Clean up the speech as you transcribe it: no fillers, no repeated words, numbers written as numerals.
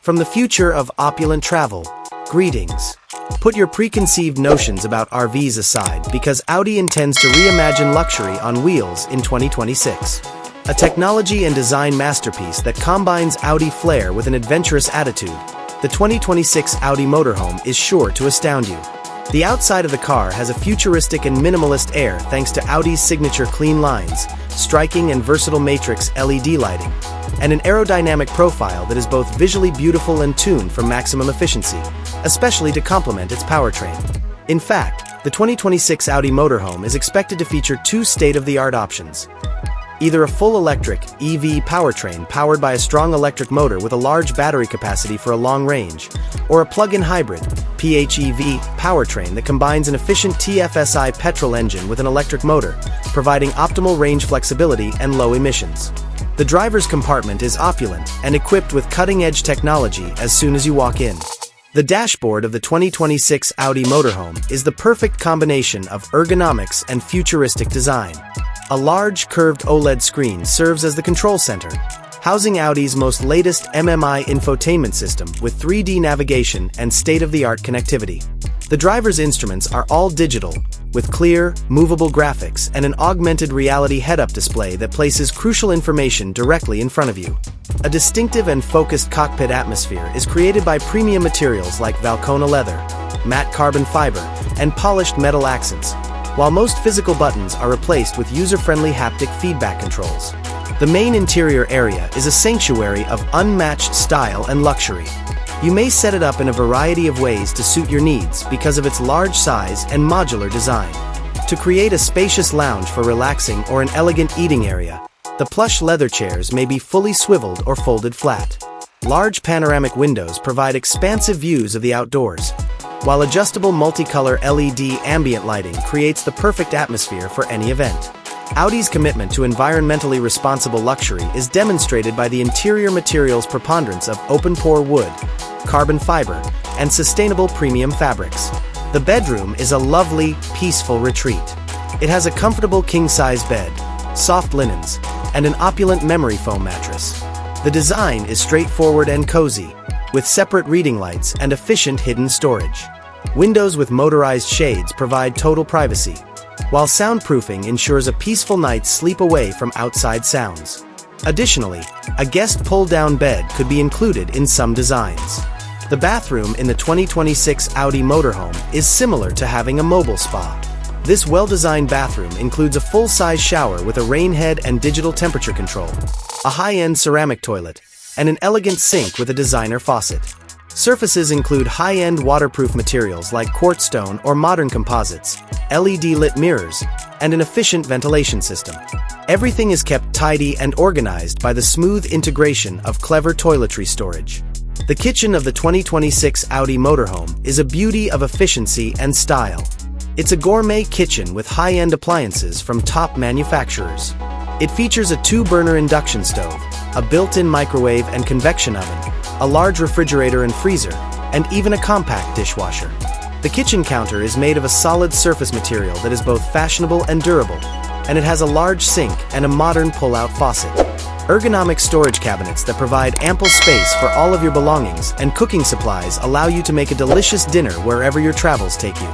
From the future of opulent travel, greetings. Put your preconceived notions about RVs aside because Audi intends to reimagine luxury on wheels in 2026. A technology and design masterpiece that combines Audi flair with an adventurous attitude, the 2026 Audi Motorhome is sure to astound you. The outside of the car has a futuristic and minimalist air thanks to Audi's signature clean lines, striking and versatile matrix LED lighting, and an aerodynamic profile that is both visually beautiful and tuned for maximum efficiency, especially to complement its powertrain. In fact, the 2026 Audi Motorhome is expected to feature two state-of-the-art options. Either a full electric EV powertrain powered by a strong electric motor with a large battery capacity for a long range, or a plug-in hybrid PHEV powertrain that combines an efficient TFSI petrol engine with an electric motor, providing optimal range flexibility and low emissions. The driver's compartment is opulent and equipped with cutting-edge technology as soon as you walk in. The dashboard of the 2026 Audi Motorhome is the perfect combination of ergonomics and futuristic design. A large, curved OLED screen serves as the control center, housing Audi's most latest MMI infotainment system with 3D navigation and state-of-the-art connectivity. The driver's instruments are all digital, with clear, movable graphics and an augmented reality head-up display that places crucial information directly in front of you. A distinctive and focused cockpit atmosphere is created by premium materials like Valcona leather, matte carbon fiber, and polished metal accents, while most physical buttons are replaced with user-friendly haptic feedback controls. The main interior area is a sanctuary of unmatched style and luxury. You may set it up in a variety of ways to suit your needs because of its large size and modular design. To create a spacious lounge for relaxing or an elegant eating area, the plush leather chairs may be fully swiveled or folded flat. Large panoramic windows provide expansive views of the outdoors, while adjustable multicolor LED ambient lighting creates the perfect atmosphere for any event. Audi's commitment to environmentally responsible luxury is demonstrated by the interior materials preponderance of open-pore wood, carbon fiber, and sustainable premium fabrics. The bedroom is a lovely, peaceful retreat. It has a comfortable king-size bed, soft linens, and an opulent memory foam mattress. The design is straightforward and cozy, with separate reading lights and efficient hidden storage. Windows with motorized shades provide total privacy, while soundproofing ensures a peaceful night's sleep away from outside sounds. Additionally, a guest pull-down bed could be included in some designs. The bathroom in the 2026 Audi Motorhome is similar to having a mobile spa. This well-designed bathroom includes a full-size shower with a rain head and digital temperature control, a high-end ceramic toilet, and an elegant sink with a designer faucet. Surfaces include high-end waterproof materials like quartz stone or modern composites, LED-lit mirrors, and an efficient ventilation system. Everything is kept tidy and organized by the smooth integration of clever toiletry storage. The kitchen of the 2026 Audi Motorhome is a beauty of efficiency and style. It's a gourmet kitchen with high-end appliances from top manufacturers. It features a 2-burner induction stove, a built-in microwave and convection oven, a large refrigerator and freezer, and even a compact dishwasher. The kitchen counter is made of a solid surface material that is both fashionable and durable, and it has a large sink and a modern pull-out faucet. Ergonomic storage cabinets that provide ample space for all of your belongings and cooking supplies allow you to make a delicious dinner wherever your travels take you.